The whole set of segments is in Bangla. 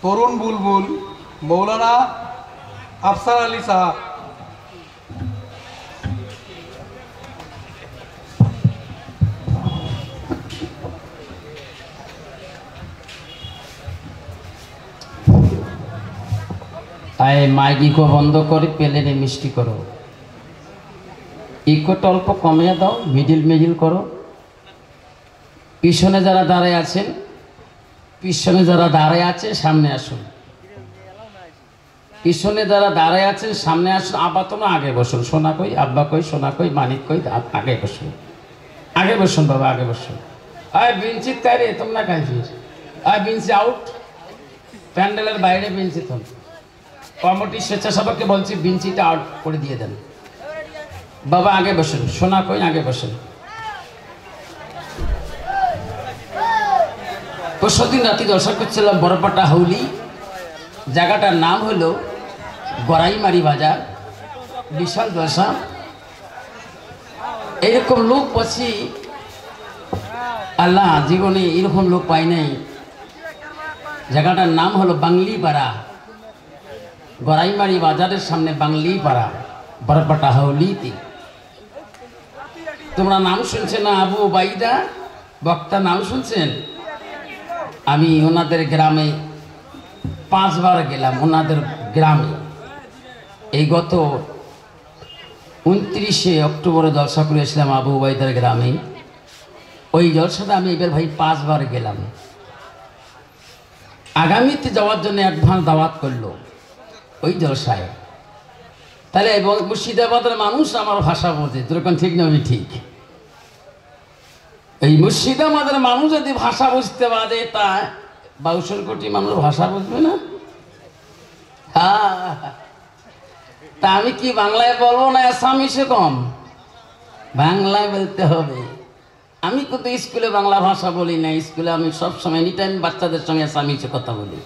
তরুণ বুলবুল মৌলানা আফসার আলী সাহেব। আয় মাইকো বন্ধ করে প্লেনে মিষ্টি করো, ইকোটা অল্প কমিয়ে দাও, মিডিল করো। পিছনে যারা দাঁড়ায় আছেন, সামনে আসুন। পিছনে যারা দাঁড়ায় আছেন সামনে আসুন। আব্বা তোমরা আগে বসুন। সোনা কই, আব্বা কই, সোনা কই, মানিক কই, আগে বসুন, আগে বসুন বাবা, আগে বসুন। আয় বিঞ্চিত কারে তোমরা কাই ফির, আয় বিঞ্চি আউট, প্যান্ডেলের বাইরে বিঞ্চিত হন। কমিটি স্বেচ্ছাসেবককে বলছি বিঞ্চিটা আউট করে দিয়ে দেন। বাবা আগে বসুন, সোনা কই, আগে বসুন। পরশুদিন রাতে দর্শন করছিলাম বড়পাটা হাউলি, জায়গাটার নাম হলো গড়াইমারি বাজার। বিশাল দশা, এইরকম লোক পাচ্ছি, আল্লাহ জীবনে এরকম লোক পাই নাই। জায়গাটার নাম হলো বাংলিপাড়া, গড়াইমারি বাজারের সামনে বাংলিপাড়া, বড়পাটা হাউলিতে। তোমরা নাম শুনছেন না? আবু বাইদা বক্তা নাম শুনছেন? আমি ওনাদের গ্রামে 5 বার গেলাম। ওনাদের গ্রামে এই গত 29শে অক্টোবরে জলসা করেছিলাম আবু বাইদার গ্রামে। ওই জলসাটা আমি এবার ভাই 5 বার গেলাম। আগামীতে যাওয়ার জন্য অ্যাডভান্স দাওয়াত করলো ওই জলসায়। তাহলে এবং মুর্শিদাবাদের মানুষ আমার ভাষা বোঝে, যেরকম ঠিক না? আমি ঠিক। এই মুর্শিদাবাদের মানুষ যদি ভাষা বুঝতে পারে, তা 62 কোটি মানুষ ভাষা বুঝবে না? তা আমি কি বাংলায় বলবো না আসামিসে কম? বাংলায় বলতে হবে। আমি কিন্তু স্কুলে বাংলা ভাষা বলি না। স্কুলে আমি সবসময় এনি টাইম বাচ্চাদের সঙ্গে আসামিসে কথা বলি।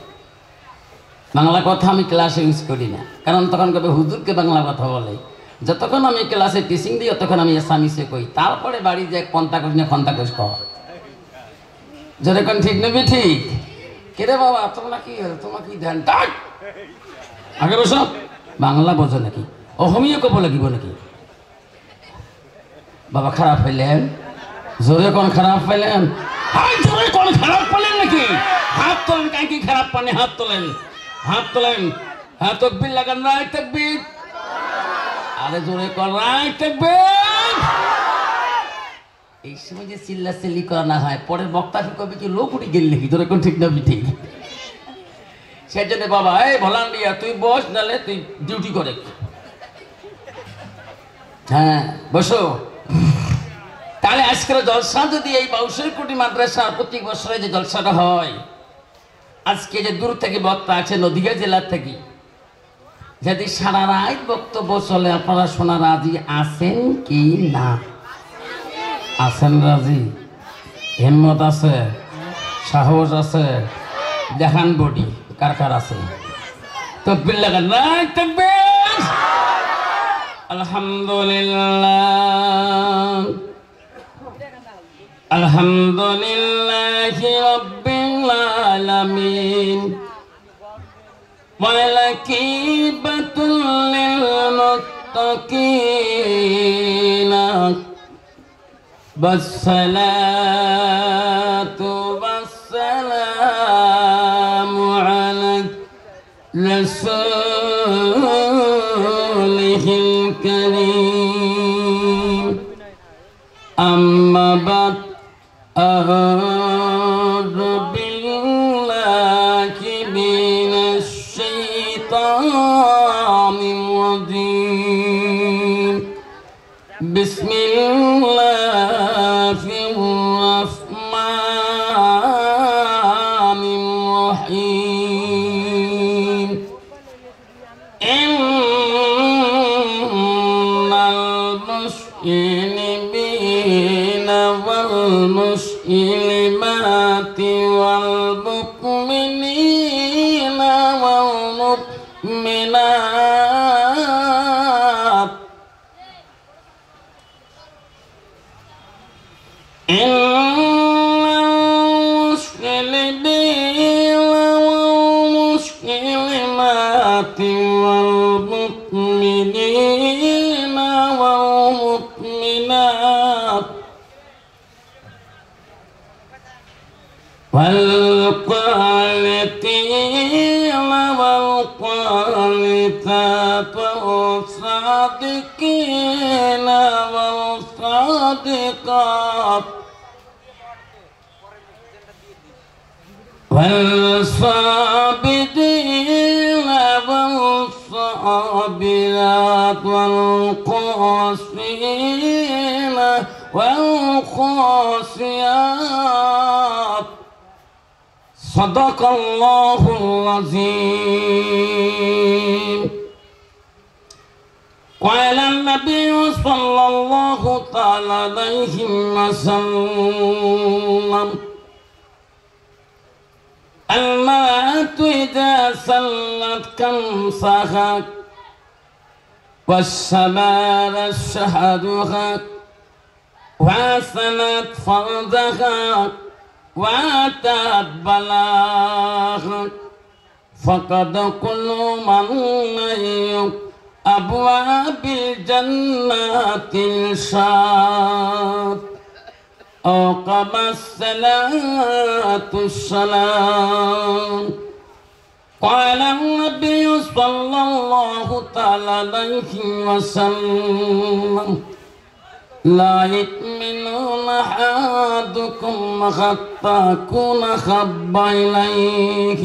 বাংলা কথা আমি ক্লাসে ইউজ করি না, কারণ তখন কবে হুজুরকে বাংলা কথা বলে। যতক্ষণ আমি ক্লাসে টিচিং দিই ততক্ষণ আমি আসামিসে কই। তারপরে বাড়ি যে কন্তা করি না, খন্তা কোষ কর, যেরকম ঠিক নেবে ঠিক। কেরে বাবা তোমরা কি, তোমার কি ধ্যান টাক আগে বসো। বাংলা বোঝো নাকি? অহমিয়া কব লাগিব নাকি? বাবা খারাপ হইলেন, জোরে কোন খারাপ পাইলেন? জোরে কোন খারাপ পাইলেন নাকি? হাত তোলেন, কাই কি খারাপ পানি? হাত তোলেন, হাত তোলেন। হ্যাঁ তকবীর লাগান, রায় তকবীর। আরে জোরে কর, রায় তকবীর। এই সময় যে চিল্লা চিল্লি করা না হয়, পরের বক্তা কবি কি লোক উঠে গেলি নাকি? জোরে কোন ঠিক না? ঠিক। সেই জন্য বাবা এই ভলান্টিয়া তুই বস, নালে তুই ডিউটি করে। হ্যাঁ বসো। তাহলে আজকের জলসা যদি এই 62 কোটি মাদ্রাসার প্রত্যেক বছরে যে জলসাটা হয়, আজকে যে দূর থেকে বক্তা আছে নদীয়া জেলার থেকে, যদি সারা রাত বক্তব্য চলে, আপনারা শোনা রাজি আছেন কি না? আছেন রাজি? হিম্মত আছে, সাহস আছে? দেখান বডি কার কার আছে। তাকবীর লাগান, রাত তাকবীর। আলহামদুলিল্লাহ, আলহামদুলিল্লাহি রাব্বিল আলামিন। ওয়ালাকিবাতুল লিল মুত্তাকিন। والصلاة والسلام على رسوله الكريم. أما بعد، أعوذ بالله من الشيطان الرجيم. بسم الله الرحمن الرحيم. إن المسلمين والمسلمات والمؤمنين والمؤمنات إن المسلمين والقانتين والقانتات والصادقين والصادقات والصابرين والصابرات والقاسين والقاسيات صدق الله العظيم. قال النبي صلى الله تعالى عليه وسلم المرأة إذا سلت كمسها والشمال شهدها وحسنت فرجها وأتت بلاغا فقد كل من أبواب الجنة الشاط أو كما الصلاة السلام. قال النبي صلى الله تعالى عليه وسلم لا يؤمن أحدكم حتى يكون أحب إليه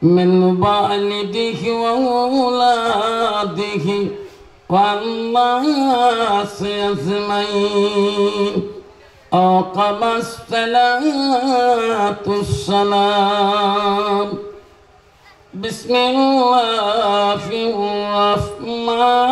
من والده وأولاده والناس أجمعين أو كما الصلاة السلام. بسم الله الرحمن